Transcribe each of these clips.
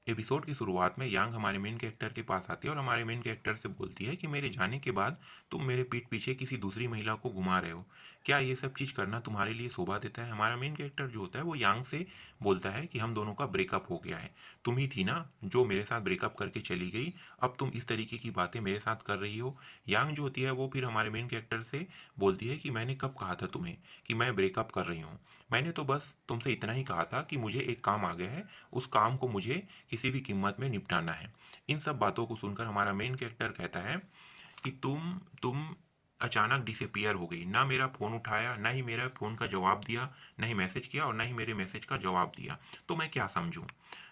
Episode की शुरुआत में यांग हमारे मेन कैरेक्टर के पास आती है और हमारे मेन कैरेक्टर से बोलती है कि मेरे जाने के बाद तुम मेरे पीठ पीछे किसी दूसरी महिला को घुमा रहे हो। क्या ये सब चीज़ करना तुम्हारे लिए शोभा देता है? हमारा मेन कैरेक्टर जो होता है वो यांग से बोलता है कि हम दोनों का ब्रेकअप हो गया है। तुम ही थी ना जो मेरे साथ ब्रेकअप करके चली गई, अब तुम इस तरीके की बातें मेरे साथ कर रही हो। यांग जो होती है वो फिर हमारे मेन कैरेक्टर से बोलती है कि मैंने कब कहा था तुम्हें कि मैं ब्रेकअप कर रही हूँ? मैंने तो बस तुमसे इतना ही कहा था कि मुझे एक काम आ गया है, उस काम को मुझे किसी भी कीमत में निपटाना है। इन सब बातों को सुनकर हमारा मेन कैरेक्टर कहता है कि तुम अचानक डिसअपियर हो गई, ना मेरा फ़ोन उठाया, ना ही मेरा फ़ोन का जवाब दिया, ना ही मैसेज किया और ना ही मेरे मैसेज का जवाब दिया। तो मैं क्या समझूं?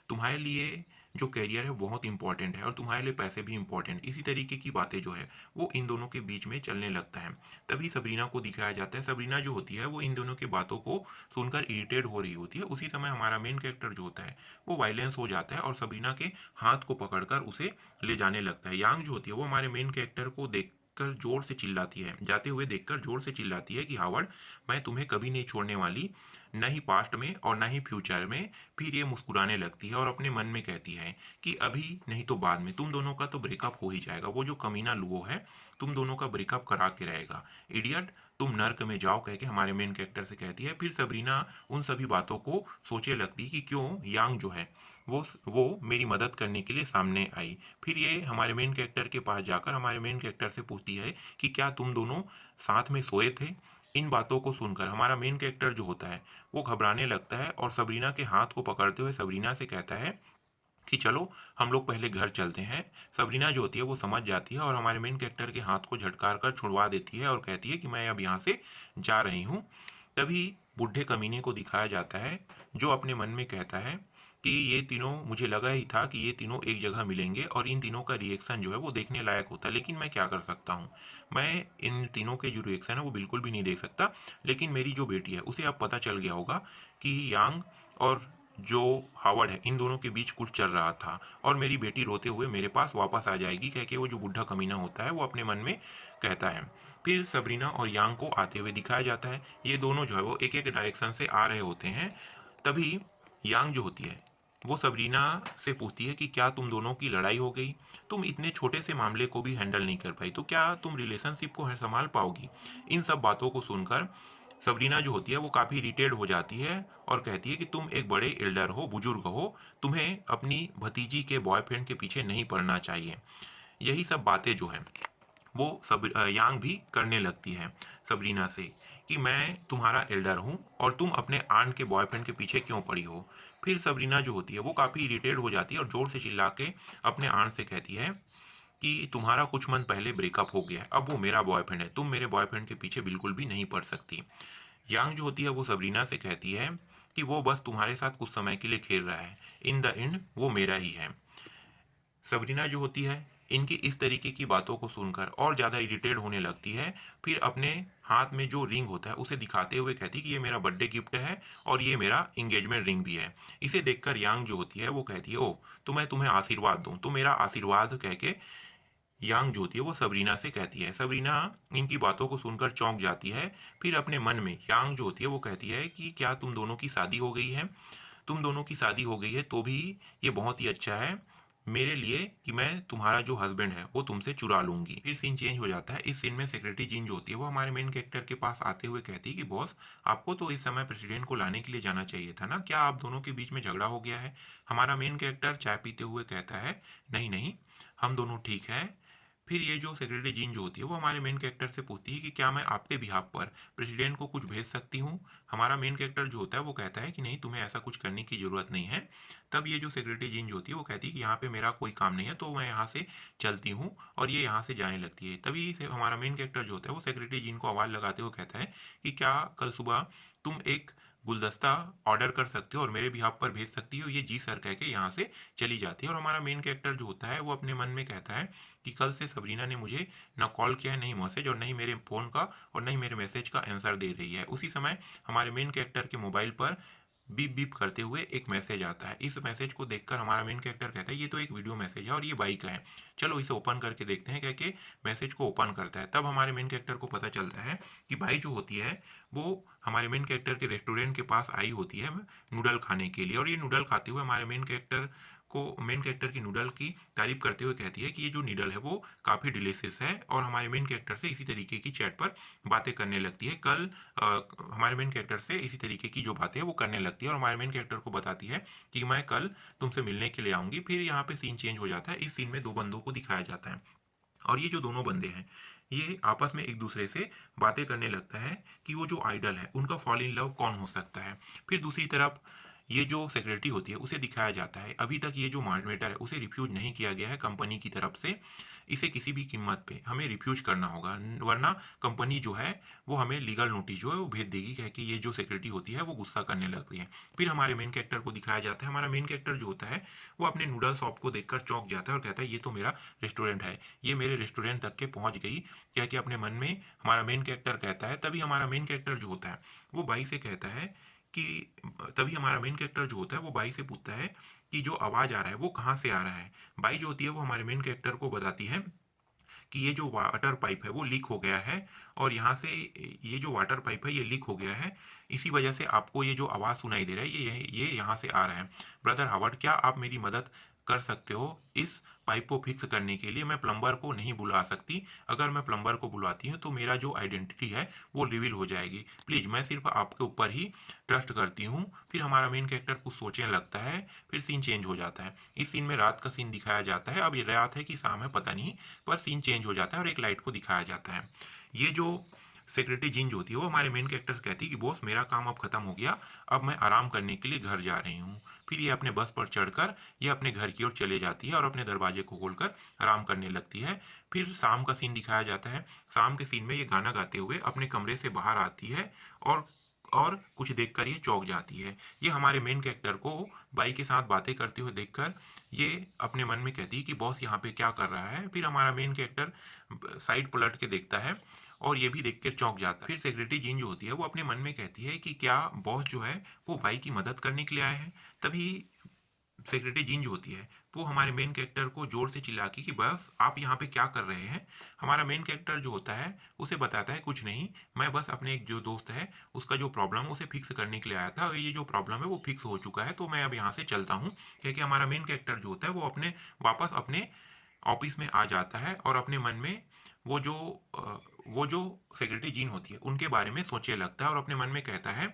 तुम्हारे लिए जो करियर है बहुत इंपॉर्टेंट है और तुम्हारे लिए पैसे भी इंपॉर्टेंट। इसी तरीके की बातें जो है वो इन दोनों के बीच में चलने लगता है। तभी सबरीना को दिखाया जाता है। सबरीना जो होती है वो इन दोनों की बातों को सुनकर इरिटेट हो रही होती है। उसी समय हमारा मेन कैरेक्टर जो होता है वो वायलेंस हो जाता है और सबरीना के हाथ को पकड़कर उसे ले जाने लगता है। यांग जो होती है वो हमारे मेन कैरेक्टर को देखकर जोर से चिल्लाती है, जाते हुए देखकर जोर से चिल्लाती है कि हावर्ड, मैं तुम्हें कभी नहीं छोड़ने वाली, न ही पास्ट में और न ही फ्यूचर में। फिर ये मुस्कुराने लगती है और अपने मन में कहती है कि अभी नहीं तो बाद में तुम दोनों का तो ब्रेकअप हो ही जाएगा। वो जो कमीना लुओ है तुम दोनों का ब्रेकअप करा के रहेगा। इडियट, तुम नर्क में जाओ, कह के हमारे मेन कैरेक्टर से कहती है। फिर सबरीना उन सभी बातों को सोचे लगती कि क्यों यांग जो है वो मेरी मदद करने के लिए सामने आई। फिर ये हमारे मेन कैरेक्टर के पास जाकर हमारे मेन कैरेक्टर से पूछती है कि क्या तुम दोनों साथ में सोए थे? इन बातों को सुनकर हमारा मेन कैरेक्टर जो होता है वो घबराने लगता है और सबरीना के हाथ को पकड़ते हुए सबरीना से कहता है कि चलो हम लोग पहले घर चलते हैं। सबरीना जो होती है वो समझ जाती है और हमारे मेन कैरेक्टर के हाथ को झटकार कर छुड़वा देती है और कहती है कि मैं अब यहाँ से जा रही हूँ। तभी बुढ़े कमीने को दिखाया जाता है जो अपने मन में कहता है कि ये तीनों, मुझे लगा ही था कि ये तीनों एक जगह मिलेंगे और इन तीनों का रिएक्शन जो है वो देखने लायक होता है, लेकिन मैं क्या कर सकता हूँ? मैं इन तीनों के जो रिएक्शन है वो बिल्कुल भी नहीं देख सकता। लेकिन मेरी जो बेटी है उसे अब पता चल गया होगा कि यांग और जो हावर्ड है इन दोनों के बीच कुछ चल रहा था और मेरी बेटी रोते हुए मेरे पास वापस आ जाएगी, कह के वो जो बुढ़ा कमीना होता है वो अपने मन में कहता है। फिर सबरीना और यांग को आते हुए दिखाया जाता है। ये दोनों जो है वो एक एक डायरेक्शन से आ रहे होते हैं। तभी यांग जो होती है वो सबरीना से पूछती है कि क्या तुम दोनों की लड़ाई हो गई? तुम इतने छोटे से मामले को भी हैंडल नहीं कर पाई तो क्या तुम रिलेशनशिप को संभाल पाओगी? इन सब बातों को सुनकर सबरीना जो होती है वो काफ़ी इरिटेट हो जाती है और कहती है कि तुम एक बड़े एल्डर हो, बुजुर्ग हो, तुम्हें अपनी भतीजी के बॉयफ्रेंड के पीछे नहीं पड़ना चाहिए। यही सब बातें जो हैं वो सब यांग भी करने लगती है सबरीना से कि मैं तुम्हारा एल्डर हूँ और तुम अपने आंट के बॉयफ्रेंड के पीछे क्यों पड़ी हो। फिर सबरीना जो होती है वो काफ़ी इरिटेट हो जाती है और ज़ोर से चिल्ला के अपने आंट से कहती है कि तुम्हारा कुछ मंथ पहले ब्रेकअप हो गया है, अब वो मेरा बॉयफ्रेंड है, तुम मेरे बॉयफ्रेंड के पीछे बिल्कुल भी नहीं पड़ सकती। यांग जो होती है वो सबरीना से कहती है कि वो बस तुम्हारे साथ कुछ समय के लिए खेल रहा है, इन द एंड वो मेरा ही है। सबरीना जो होती है इनकी इस तरीके की बातों को सुनकर और ज़्यादा इरिटेट होने लगती है। फिर अपने हाथ में जो रिंग होता है उसे दिखाते हुए कहती है कि ये मेरा बर्थडे गिफ्ट है और ये मेरा इंगेजमेंट रिंग भी है। इसे देखकर यांग जो होती है वो कहती है, ओ तो मैं तुम्हें आशीर्वाद दूं, तो मेरा आशीर्वाद, कह के यांग जो होती है वो सबरीना से कहती है। सबरीना इनकी बातों को सुनकर चौंक जाती है। फिर अपने मन में यांग जो होती है वो कहती है कि क्या तुम दोनों की शादी हो गई है? तुम दोनों की शादी हो गई है तो भी ये बहुत ही अच्छा है मेरे लिए कि मैं तुम्हारा जो हस्बैंड है वो तुमसे चुरा लूंगी। फिर सीन चेंज हो जाता है। इस सीन में सेक्रेटरी जीन जो होती है वो हमारे मेन कैरेक्टर के पास आते हुए कहती है कि बॉस, आपको तो इस समय प्रेसिडेंट को लाने के लिए जाना चाहिए था ना, क्या आप दोनों के बीच में झगड़ा हो गया है? हमारा मेन कैरेक्टर चाय पीते हुए कहता है, नहीं नहीं, हम दोनों ठीक हैं। फिर ये जो सेक्रेटरी जीन जो होती है वो हमारे मेन कैरेक्टर से पूछती है कि क्या मैं आपके बिहाफ पर प्रेसिडेंट को कुछ भेज सकती हूँ? हमारा मेन कैरेक्टर जो होता है वो कहता है कि नहीं, तुम्हें ऐसा कुछ करने की ज़रूरत नहीं है। तब ये जो सेक्रेटरी जीन जो होती है वो कहती है कि यहाँ पे मेरा कोई काम नहीं है तो मैं यहाँ से चलती हूँ, और ये यहाँ से जाने लगती है। तभी हमारा मेन कैरेक्टर जो होता है वो सेक्रेटरी जीन को आवाज़ लगाते हुए कहता है कि क्या कल सुबह तुम एक गुलदस्ता ऑर्डर कर सकते हो और मेरे बिहाफ पर भेज सकती हो? ये जी सर, कह के यहाँ से चली जाती है। और हमारा मेन कैरेक्टर जो होता है वो अपने मन में कहता है कि कल से सबरीना ने मुझे ना कॉल किया है, नहीं मैसेज, और नहीं मेरे फ़ोन का और नहीं मेरे मैसेज का आंसर दे रही है। उसी समय हमारे मेन कैरेक्टर के मोबाइल पर बीप बीप करते हुए एक मैसेज आता है। इस मैसेज को देखकर हमारा मेन कैरेक्टर कहता है ये तो एक वीडियो मैसेज है और ये बाई का है, चलो इसे ओपन करके देखते हैं, कह के मैसेज को ओपन करता है। तब हमारे मेन कैरेक्टर को पता चलता है कि भाई जो होती है वो हमारे मेन कैरेक्टर के रेस्टोरेंट के पास आई होती है नूडल खाने के लिए, और ये नूडल खाते हुए हमारे मेन कैरेक्टर मेन कैरेक्टर की नूडल की तारीफ करते हुए कहती है कि ये जो नूडल है वो काफ़ी डिलीशियस है, और हमारे मेन कैरेक्टर से इसी तरीके की चैट पर बातें करने लगती है। कल हमारे मेन कैरेक्टर से इसी तरीके की जो बातें हैं वो करने लगती है, और हमारे मेन कैरेक्टर को बताती है कि मैं कल तुमसे मिलने के लिए आऊँगी। फिर यहाँ पे सीन चेंज हो जाता है। इस सीन में 2 बंदों को दिखाया जाता है, और ये जो दोनों बंदे हैं ये आपस में एक दूसरे से बातें करने लगता है कि वो जो आइडल है उनका फॉल इन लव कौन हो सकता है। फिर दूसरी तरफ ये जो सेक्रेटरी होती है उसे दिखाया जाता है, अभी तक ये जो मार्ट मेटर है उसे रिफ्यूज नहीं किया गया है कंपनी की तरफ से। इसे किसी भी कीमत पे हमें रिफ्यूज करना होगा, वरना कंपनी जो है वो हमें लीगल नोटिस जो है वो भेज देगी, कह के ये जो सेक्रेटरी होती है वो गुस्सा करने लगती है। फिर हमारे मेन कैरेक्टर को दिखाया जाता है। हमारा मेन कैरेक्टर जो होता है वो अपने नूडल शॉप को देखकर चौंक जाता है और कहता है ये तो मेरा रेस्टोरेंट है, ये मेरे रेस्टोरेंट तक के पहुंच गई, क्या कि अपने मन में हमारा मेन कैरेक्टर कहता है। तभी हमारा मेन कैरेक्टर जो होता है वो बाई से कहता है कि तभी हमारा मेन कैरेक्टर जो होता है वो बाई से पूछता है कि जो आवाज़ आ रहा है वो कहाँ से आ रहा है। बाई जो होती है वो हमारे मेन कैरेक्टर को बताती है कि ये जो वाटर पाइप है वो लीक हो गया है, और यहाँ से ये जो वाटर पाइप है ये लीक हो गया है, इसी वजह से आपको ये जो आवाज़ सुनाई दे रहा है ये यहाँ से आ रहा है। ब्रदर हावर्ड, क्या आप मेरी मदद कर सकते हो इस पाइप को फिक्स करने के लिए? मैं प्लम्बर को नहीं बुला सकती, अगर मैं प्लम्बर को बुलाती हूँ तो मेरा जो आइडेंटिटी है वो रिवील हो जाएगी, प्लीज़ मैं सिर्फ आपके ऊपर ही ट्रस्ट करती हूँ। फिर हमारा मेन कैरेक्टर कुछ सोचने लगता है, फिर सीन चेंज हो जाता है। इस सीन में रात का सीन दिखाया जाता है, अब ये रात है कि शाम है पता नहीं, पर सीन चेंज हो जाता है और एक लाइट को दिखाया जाता है। ये जो सेक्रेटरी जिन जो होती है वो हमारे मेन कैरेक्टर से कहती है कि बॉस मेरा काम अब खत्म हो गया, अब मैं आराम करने के लिए घर जा रही हूँ। फिर ये अपने बस पर चढ़कर ये अपने घर की ओर चले जाती है और अपने दरवाजे को खोलकर आराम करने लगती है। फिर शाम का सीन दिखाया जाता है। शाम के सीन में ये गाना गाते हुए अपने कमरे से बाहर आती है, और और कुछ देखकर ये चौंक जाती है। ये हमारे मेन कैरेक्टर को बाई के साथ बातें करते हुए देखकर ये अपने मन में कहती है कि बॉस यहाँ पे क्या कर रहा है। फिर हमारा मेन कैरेक्टर साइड पलट के देखता है और ये भी देख कर चौंक जाता है। फिर सेक्रेटरी जीन जो होती है वो अपने मन में कहती है कि क्या बॉस जो है वो बाई की मदद करने के लिए आए हैं। तभी सेक्रेटरी जीन जो होती है वो हमारे मेन कैरेक्टर को जोर से चिल्लाती कि बस आप यहाँ पे क्या कर रहे हैं। हमारा मेन कैरेक्टर जो होता है उसे बताता है कुछ नहीं, मैं बस अपने एक जो दोस्त है उसका जो प्रॉब्लम है उसे फिक्स करने के लिए आया था, और ये जो प्रॉब्लम है वो फिक्स हो चुका है, तो मैं अब यहाँ से चलता हूँ। क्योंकि हमारा मेन कैरेक्टर जो होता है वो अपने वापस अपने ऑफिस में आ जाता है और अपने मन में वो जो वो जो सेक्रेटरी जीन होती है उनके बारे में सोचने लगता है, और अपने मन में कहता है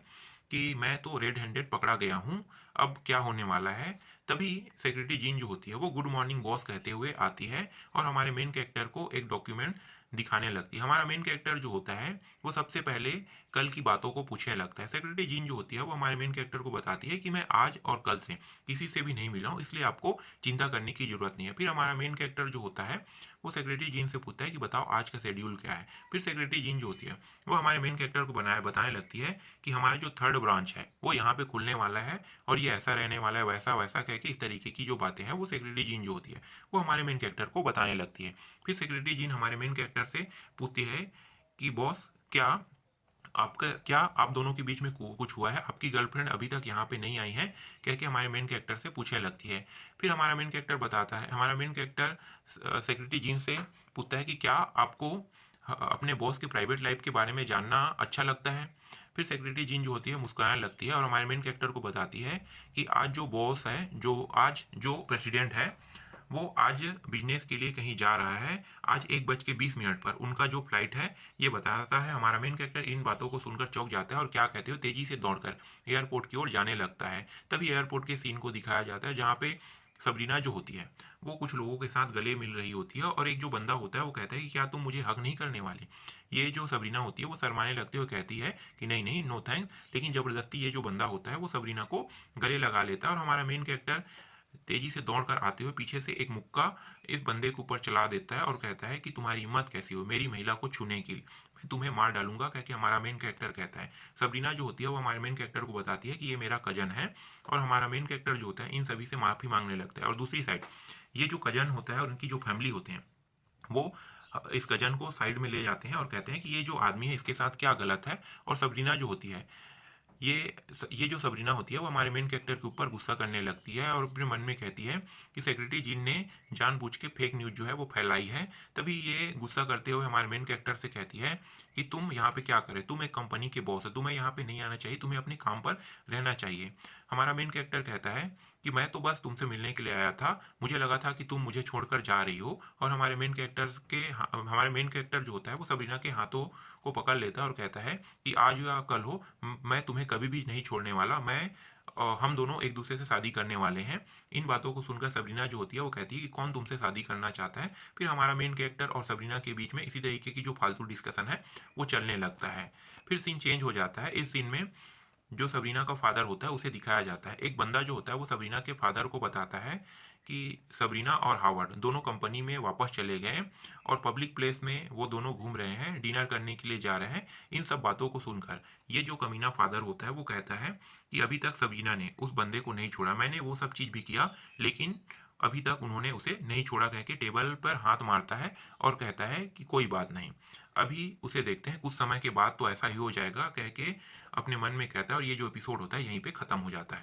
कि मैं तो रेड हैंडेड पकड़ा गया हूँ, अब क्या होने वाला है। तभी सेक्रेटरी जीन जो होती है वो गुड मॉर्निंग बॉस कहते हुए आती है और हमारे मेन कैरेक्टर को एक डॉक्यूमेंट दिखाने लगती है। हमारा मेन कैरेक्टर जो होता है वो सबसे पहले कल की बातों को पूछने लगता है। सेक्रेटरी जीन जो होती है वो हमारे मेन कैरेक्टर को बताती है कि मैं आज और कल से किसी से भी नहीं मिला हूँ, इसलिए आपको चिंता करने की जरूरत नहीं है। फिर हमारा मेन कैरेक्टर जो होता है वो सेक्रेटरी जीन से पूछता है कि बताओ आज का शेड्यूल क्या है। फिर सेक्रेटरी जीन जो होती है वो हमारे मेन कैरेक्टर को बताने लगती है कि हमारा जो थर्ड ब्रांच है वो यहाँ पे खुलने वाला है, और ये ऐसा रहने वाला है वैसा वैसा कह के इस तरीके की जो बातें हैं वो सेक्रेटरी जीन जो होती है वो हमारे मेन कैरेक्टर को बताने लगती है। फिर सेक्रेटरी जीन हमारे मेन कैरेक्टर से पूछती है कि बॉस क्या आप दोनों के बीच में कुछ हुआ है, आपकी गर्लफ्रेंड अभी तक यहाँ पे नहीं आई है, कह के हमारे मेन कैरेक्टर से पूछने लगती है। फिर हमारा मेन कैरेक्टर बताता है, हमारा मेन कैरेक्टर सेक्रेटरी जीन से पूछता है कि क्या आपको अपने बॉस के प्राइवेट लाइफ के बारे में जानना अच्छा लगता है। फिर सेक्रेटरी जीन जो होती है मुस्कुराने लगती है और हमारे मेन कैरेक्टर को बताती है कि आज जो बॉस है, आज जो प्रेसिडेंट है वो आज बिजनेस के लिए कहीं जा रहा है, आज 1:20 पर उनका जो फ्लाइट है ये बताता है। हमारा मेन कैरेक्टर इन बातों को सुनकर चौंक जाता है और क्या कहते हो तेजी से दौड़कर एयरपोर्ट की ओर जाने लगता है। तभी एयरपोर्ट के सीन को दिखाया जाता है जहाँ पे सबरीना जो होती है वो कुछ लोगों के साथ गले मिल रही होती है, और एक जो बंदा होता है वो कहता है कि क्या तुम मुझे हक नहीं करने वाली। ये जो सबरीना होती है वो शर्माने लगते हुए कहती है कि नहीं नहीं नो थैंक्स, लेकिन ज़बरदस्ती ये जो बंदा होता है वो सबरीना को गले लगा लेता है, और हमारा मेन कैरेक्टर तेजी से दौड़कर आते हुए पीछे से एक मुक्का इस बंदे के ऊपर चला देता है और कहता है कि तुम्हारी हिम्मत कैसी हो मेरी महिला को छूने की, मैं तुम्हें मार डालूंगा, कह के हमारा मेन कैरेक्टर कहता है। सबरीना जो होती है वो हमारे मेन कैरेक्टर को बताती है कि ये मेरा कजन है, और हमारा मेन कैरेक्टर जो होता है इन सभी से माफ़ी मांगने लगता है। और दूसरी साइड ये जो कजन होता है और उनकी जो फैमिली होते हैं वो इस कजन को साइड में ले जाते हैं और कहते हैं कि ये जो आदमी है इसके साथ क्या गलत है। और सबरीना जो होती है ये जो सबरीना होती है वो हमारे मेन कैरेक्टर के ऊपर गुस्सा करने लगती है और अपने मन में कहती है कि सेक्रेटरी जीन ने जानबूझ के फेक न्यूज़ जो है वो फैलाई है। तभी ये गुस्सा करते हुए हमारे मेन कैरेक्टर से कहती है कि तुम यहाँ पे क्या करे, तुम एक कंपनी के बॉस है, तुम्हें यहाँ पे नहीं आना चाहिए, तुम्हें अपने काम पर रहना चाहिए। हमारा मेन कैरेक्टर कहता है कि मैं तो बस तुमसे मिलने के लिए आया था, मुझे लगा था कि तुम मुझे छोड़कर जा रही हो। और हमारे मेन कैरेक्टर जो होता है वो सबरीना के हाथों को पकड़ लेता है और कहता है कि आज या कल हो, मैं तुम्हें कभी भी नहीं छोड़ने वाला, हम दोनों एक दूसरे से शादी करने वाले हैं। इन बातों को सुनकर सबरीना जो होती है वो कहती है कि कौन तुमसे शादी करना चाहता है। फिर हमारा मेन कैरेक्टर और सबरीना के बीच में इसी तरीके की जो फालतू डिस्कशन है वो चलने लगता है। फिर सीन चेंज हो जाता है। इस सीन में जो सबरीना का फादर होता है उसे दिखाया जाता है। एक बंदा जो होता है वो सबरीना के फादर को बताता है कि सबरीना और हावर्ड दोनों कंपनी में वापस चले गए और पब्लिक प्लेस में वो दोनों घूम रहे हैं, डिनर करने के लिए जा रहे हैं। इन सब बातों को सुनकर ये जो कमीना फादर होता है वो कहता है कि अभी तक सबरीना ने उस बंदे को नहीं छोड़ा, मैंने वो सब चीज़ भी किया लेकिन अभी तक उन्होंने उसे नहीं छोड़ा, कह के टेबल पर हाथ मारता है और कहता है कि कोई बात नहीं, अभी उसे देखते हैं, कुछ समय के बाद तो ऐसा ही हो जाएगा, कह के अपने मन में कहता है। और ये जो एपिसोड होता है यहीं पे ख़त्म हो जाता है।